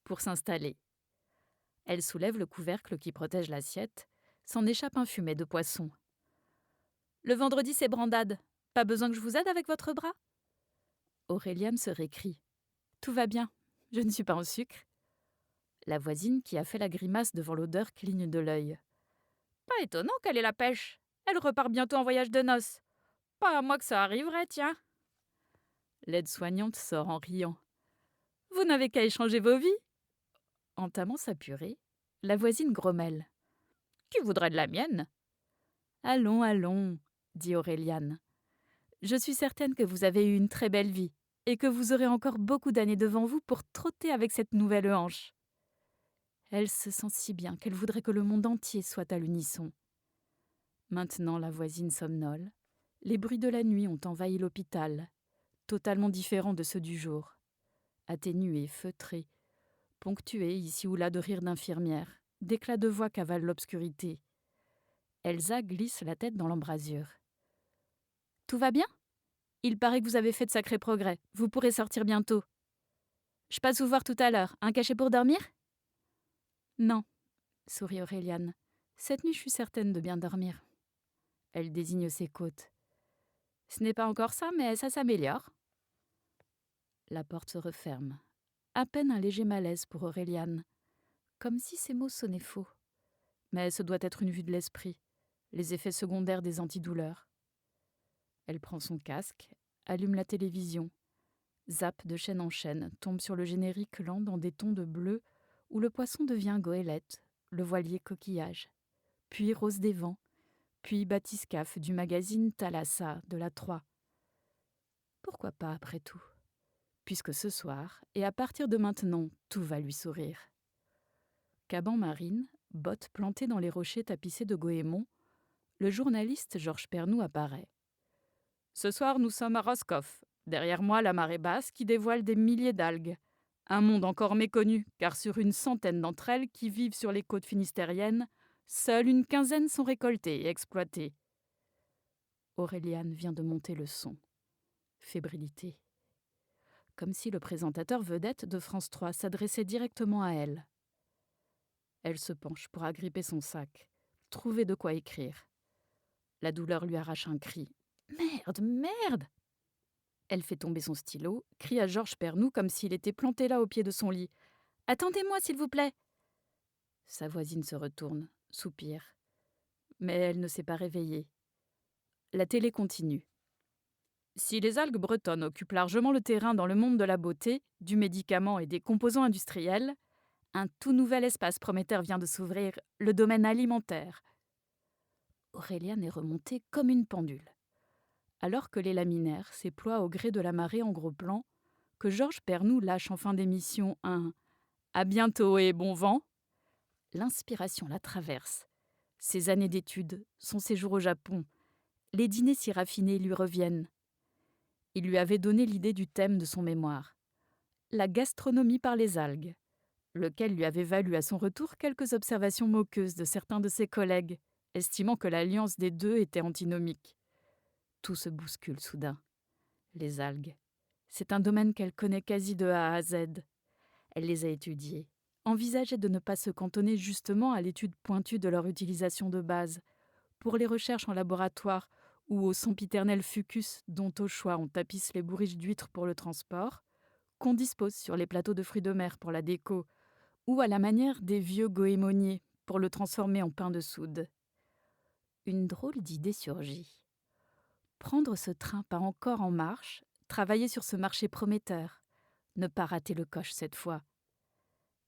A: pour s'installer. Elle soulève le couvercle qui protège l'assiette, s'en échappe un fumet de poisson. « Le vendredi, c'est brandade. Pas besoin que je vous aide avec votre bras ?» Auréliane se récrie. « Tout va bien, je ne suis pas en sucre. » La voisine, qui a fait la grimace devant l'odeur, cligne de l'œil. « Pas étonnant qu'elle ait la pêche. Elle repart bientôt en voyage de noces. Pas à moi que ça arriverait, tiens. » L'aide-soignante sort en riant. « Vous n'avez qu'à échanger vos vies. » Entamant sa purée, la voisine grommelle. « Qui voudrait de la mienne ?» « Allons, allons, » dit Auréliane. « Je suis certaine que vous avez eu une très belle vie et que vous aurez encore beaucoup d'années devant vous pour trotter avec cette nouvelle hanche. » Elle se sent si bien qu'elle voudrait que le monde entier soit à l'unisson. Maintenant, la voisine somnole. Les bruits de la nuit ont envahi l'hôpital, totalement différents de ceux du jour. Atténués, feutrés, ponctués ici ou là de rires d'infirmières, d'éclats de voix cavalent l'obscurité. Elsa glisse la tête dans l'embrasure. « Tout va bien ? Il paraît que vous avez fait de sacrés progrès. Vous pourrez sortir bientôt. Je passe vous voir tout à l'heure. Un cachet pour dormir ? » « Non, » sourit Auréliane. « Cette nuit, je suis certaine de bien dormir. » Elle désigne ses côtes. « Ce n'est pas encore ça, mais ça s'améliore. » La porte se referme. À peine un léger malaise pour Auréliane, comme si ces mots sonnaient faux. Mais ce doit être une vue de l'esprit, les effets secondaires des antidouleurs. Elle prend son casque, allume la télévision, zappe de chaîne en chaîne, tombe sur le générique lent dans des tons de bleu où le poisson devient goélette, le voilier coquillage, puis Rose des Vents, puis bathyscaphe du magazine Thalassa de la 3. Pourquoi pas après tout ? Puisque ce soir, et à partir de maintenant, tout va lui sourire. Caban marine, bottes plantées dans les rochers tapissés de goémons, le journaliste Georges Pernou apparaît. Ce soir, nous sommes à Roscoff. Derrière moi, la marée basse qui dévoile des milliers d'algues. Un monde encore méconnu, car sur une centaine d'entre elles qui vivent sur les côtes finistériennes, seule une quinzaine sont récoltées et exploitées. Auréliane vient de monter le son. Fébrilité. Comme si le présentateur vedette de France 3 s'adressait directement à elle. Elle se penche pour agripper son sac, trouver de quoi écrire. La douleur lui arrache un cri. « Merde, merde !» Elle fait tomber son stylo, crie à Georges Pernou comme s'il était planté là au pied de son lit. « Attendez-moi, s'il vous plaît !» Sa voisine se retourne, soupire. Mais elle ne s'est pas réveillée. La télé continue. Si les algues bretonnes occupent largement le terrain dans le monde de la beauté, du médicament et des composants industriels, un tout nouvel espace prometteur vient de s'ouvrir, le domaine alimentaire. Auréliane est remontée comme une pendule. Alors que les laminaires s'éploient au gré de la marée en gros plan, que Georges Pernou lâche en fin d'émission un « à bientôt et bon vent », l'inspiration la traverse. Ses années d'études, son séjour au Japon, les dîners si raffinés lui reviennent. Il lui avait donné l'idée du thème de son mémoire, la gastronomie par les algues, lequel lui avait valu à son retour quelques observations moqueuses de certains de ses collègues, estimant que l'alliance des deux était antinomique. Tout se bouscule soudain. Les algues, c'est un domaine qu'elle connaît quasi de A à Z. Elle les a étudiés, envisageait de ne pas se cantonner justement à l'étude pointue de leur utilisation de base, pour les recherches en laboratoire ou au sempiternel fucus dont au choix on tapisse les bourriches d'huîtres pour le transport, qu'on dispose sur les plateaux de fruits de mer pour la déco, ou à la manière des vieux goémoniers pour le transformer en pain de soude. Une drôle d'idée surgit. Prendre ce train pas encore en marche, travailler sur ce marché prometteur, ne pas rater le coche cette fois.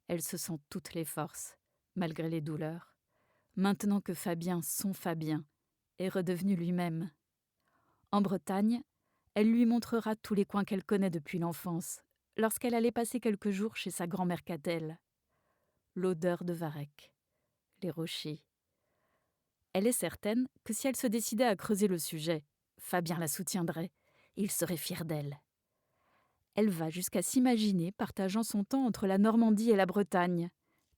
A: Elle se sent toutes les forces, malgré les douleurs, maintenant que Fabien, son Fabien, est redevenu lui-même. En Bretagne, elle lui montrera tous les coins qu'elle connaît depuis l'enfance, lorsqu'elle allait passer quelques jours chez sa grand-mère Catel. L'odeur de varech, les rochers. Elle est certaine que si elle se décidait à creuser le sujet, Fabien la soutiendrait, il serait fier d'elle. Elle va jusqu'à s'imaginer partageant son temps entre la Normandie et la Bretagne,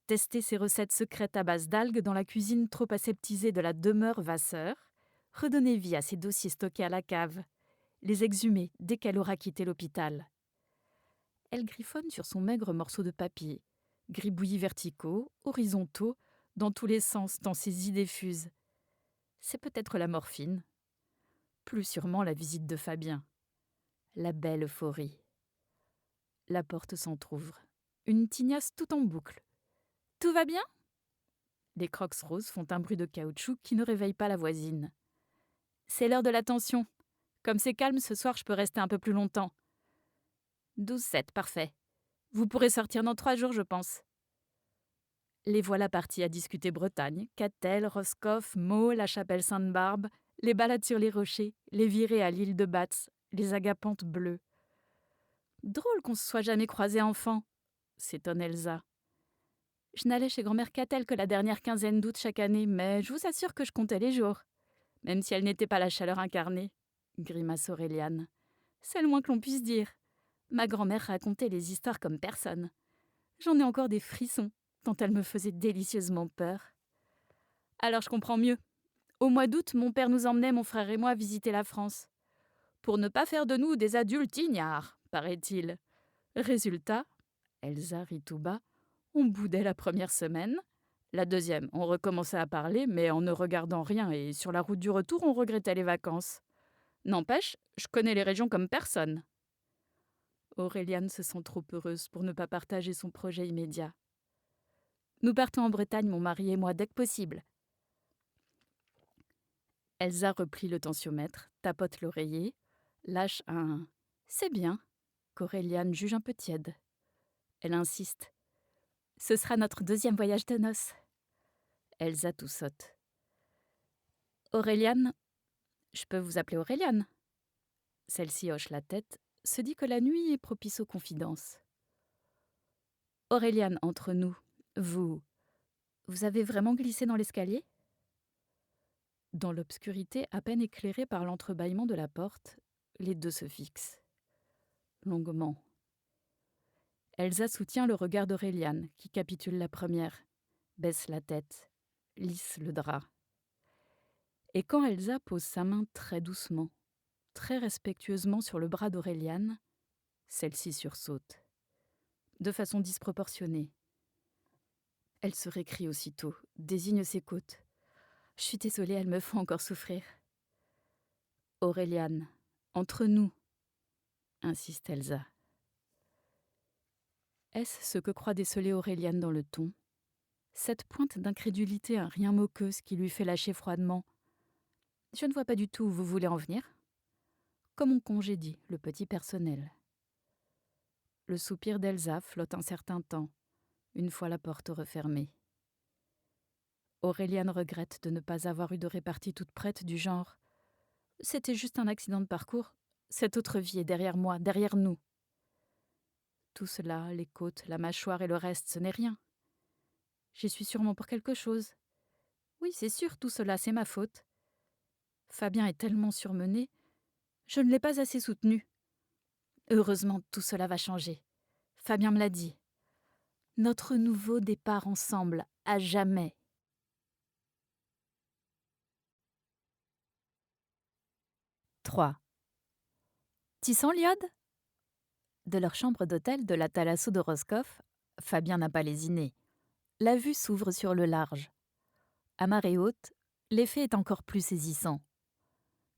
A: tester ses recettes secrètes à base d'algues dans la cuisine trop aseptisée de la demeure Vasseur, redonner vie à ses dossiers stockés à la cave, les exhumer dès qu'elle aura quitté l'hôpital. Elle griffonne sur son maigre morceau de papier, gribouillis verticaux, horizontaux, dans tous les sens tant ses idées fusent. C'est peut-être la morphine. Plus sûrement la visite de Fabien. La belle euphorie. La porte s'entr'ouvre. Une tignasse tout en boucle. « Tout va bien ?» Les crocs roses font un bruit de caoutchouc qui ne réveille pas la voisine. « C'est l'heure de l'attention. Comme c'est calme ce soir, je peux rester un peu plus longtemps. » 12-7, parfait. Vous pourrez sortir dans 3 jours, je pense. Les voilà partis à discuter Bretagne, Catel, Roscoff, Meaux, la chapelle Sainte-Barbe, les balades sur les rochers, les virées à l'île de Batz, les agapantes bleues. Drôle qu'on se soit jamais croisés enfant, s'étonne Elsa. Je n'allais chez grand-mère Catel que la dernière quinzaine d'août chaque année, mais je vous assure que je comptais les jours. Même si elle n'était pas la chaleur incarnée, grimace Auréliane. C'est le moins que l'on puisse dire. Ma grand-mère racontait les histoires comme personne. J'en ai encore des frissons, tant elle me faisait délicieusement peur. Alors je comprends mieux. Au mois d'août, mon père nous emmenait, mon frère et moi, visiter la France. Pour ne pas faire de nous des adultes ignares, paraît-il. Résultat, Elsa rit tout bas, on boudait la première semaine. La deuxième, on recommençait à parler, mais en ne regardant rien, et sur la route du retour, on regrettait les vacances. N'empêche, je connais les régions comme personne. Auréliane se sent trop heureuse pour ne pas partager son projet immédiat. Nous partons en Bretagne, mon mari et moi, dès que possible. Elsa replie le tensiomètre, tapote l'oreiller, lâche un « c'est bien » qu'Auréliane juge un peu tiède. Elle insiste. « Ce sera notre 2e voyage de noces. » Elsa toussote. « Auréliane, je peux vous appeler Auréliane ?» Celle-ci hoche la tête, se dit que la nuit est propice aux confidences. « Auréliane, entre nous, vous avez vraiment glissé dans l'escalier ?» Dans l'obscurité à peine éclairée par l'entrebâillement de la porte, les deux se fixent. Longuement. Elsa soutient le regard d'Auréliane, qui capitule la première, baisse la tête, lisse le drap. Et quand Elsa pose sa main très doucement, très respectueusement sur le bras d'Auréliane, celle-ci sursaute, de façon disproportionnée. Elle se récrie aussitôt, désigne ses côtes. « Je suis désolée, elles me font encore souffrir. » « Auréliane, entre nous, » insiste Elsa. Est-ce ce que croit déceler Auréliane dans le ton? Cette pointe d'incrédulité un rien moqueuse qui lui fait lâcher froidement. « Je ne vois pas du tout où vous voulez en venir. » Comme on congédie le petit personnel. Le soupir d'Elsa flotte un certain temps, une fois la porte refermée. Auréliane regrette de ne pas avoir eu de répartie toute prête du genre « C'était juste un accident de parcours. Cette autre vie est derrière moi, derrière nous. » Tout cela, les côtes, la mâchoire et le reste, ce n'est rien. J'y suis sûrement pour quelque chose. Oui, c'est sûr, tout cela, c'est ma faute. Fabien est tellement surmené, je ne l'ai pas assez soutenu. Heureusement, tout cela va changer. Fabien me l'a dit. Notre nouveau départ ensemble, à jamais. « 3. T'y sens, Liode ?» De leur chambre d'hôtel de la Thalasso de Roscoff, Fabien n'a pas lésiné. La vue s'ouvre sur le large. À marée haute, l'effet est encore plus saisissant.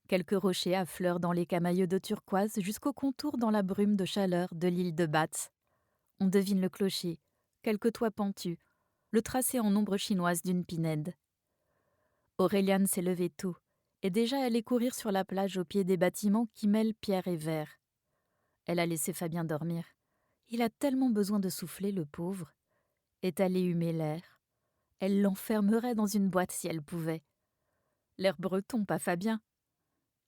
A: Quelques rochers affleurent dans les camailleux de turquoise jusqu'au contour dans la brume de chaleur de l'île de Batz. On devine le clocher, quelques toits pentus, le tracé en ombre chinoise d'une pinède. Auréliane s'est levée tôt, et déjà elle est courir sur la plage au pied des bâtiments qui mêlent pierre et verre. Elle a laissé Fabien dormir. Il a tellement besoin de souffler, le pauvre. Est allée humer l'air. Elle l'enfermerait dans une boîte si elle pouvait. L'air breton, pas Fabien.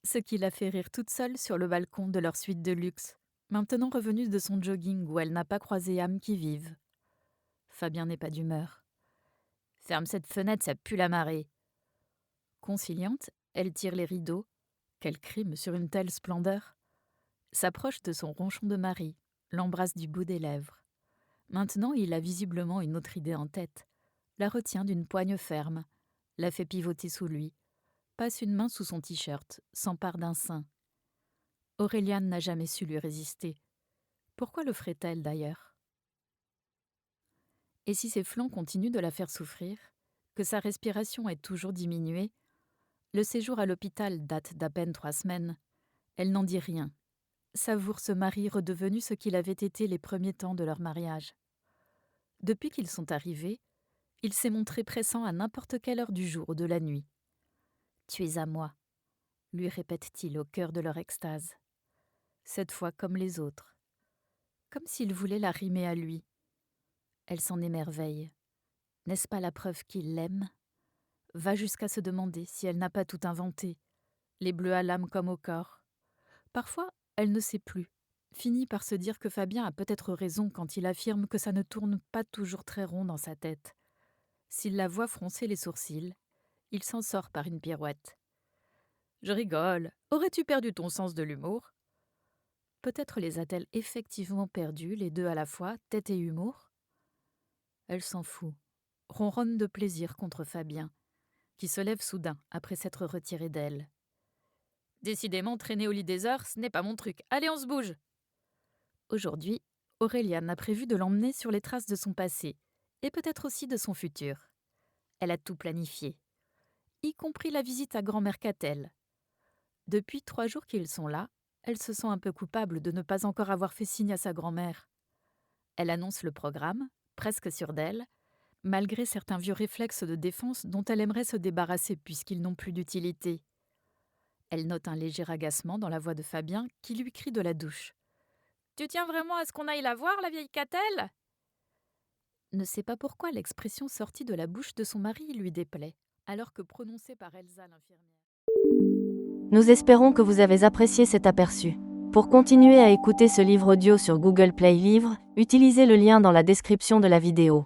A: Ce qui l'a fait rire toute seule sur le balcon de leur suite de luxe, maintenant revenue de son jogging où elle n'a pas croisé âme qui vive. Fabien n'est pas d'humeur. « Ferme cette fenêtre, ça pue la marée. » Conciliante, elle tire les rideaux. Quel crime sur une telle splendeur! S'approche de son ronchon de mari, l'embrasse du bout des lèvres. Maintenant, il a visiblement une autre idée en tête. La retient d'une poigne ferme, la fait pivoter sous lui, passe une main sous son t-shirt, s'empare d'un sein. Auréliane n'a jamais su lui résister. Pourquoi le ferait-elle d'ailleurs? Et si ses flancs continuent de la faire souffrir, que sa respiration est toujours diminuée, le séjour à l'hôpital date d'à peine 3 semaines. Elle n'en dit rien. Savoure ce mari redevenu ce qu'il avait été les premiers temps de leur mariage. Depuis qu'ils sont arrivés, il s'est montré pressant à n'importe quelle heure du jour ou de la nuit. « Tu es à moi », lui répète-t-il au cœur de leur extase. Cette fois comme les autres. Comme s'il voulait la rimer à lui. Elle s'en émerveille. N'est-ce pas la preuve qu'il l'aime? Va jusqu'à se demander si elle n'a pas tout inventé, les bleus à l'âme comme au corps. Parfois, elle ne sait plus, finit par se dire que Fabien a peut-être raison quand il affirme que ça ne tourne pas toujours très rond dans sa tête. S'il la voit froncer les sourcils, il s'en sort par une pirouette. « Je rigole, aurais-tu perdu ton sens de l'humour ?» Peut-être les a-t-elle effectivement perdus, les deux à la fois, tête et humour? Elle s'en fout, ronronne de plaisir contre Fabien, qui se lève soudain après s'être retiré d'elle. « Décidément, traîner au lit des heures, ce n'est pas mon truc. Allez, on se bouge !» Aujourd'hui, Auréliane a prévu de l'emmener sur les traces de son passé, et peut-être aussi de son futur. Elle a tout planifié, y compris la visite à grand-mère Catel. Depuis 3 jours qu'ils sont là, elle se sent un peu coupable de ne pas encore avoir fait signe à sa grand-mère. Elle annonce le programme, presque sûre d'elle, malgré certains vieux réflexes de défense dont elle aimerait se débarrasser puisqu'ils n'ont plus d'utilité. Elle note un léger agacement dans la voix de Fabien qui lui crie de la douche. « Tu tiens vraiment à ce qu'on aille la voir, la vieille Catel ?» Ne sait pas pourquoi l'expression sortie de la bouche de son mari lui déplaît, alors que prononcée par Elsa l'infirmière.
B: Nous espérons que vous avez apprécié cet aperçu. Pour continuer à écouter ce livre audio sur Google Play Livres, utilisez le lien dans la description de la vidéo.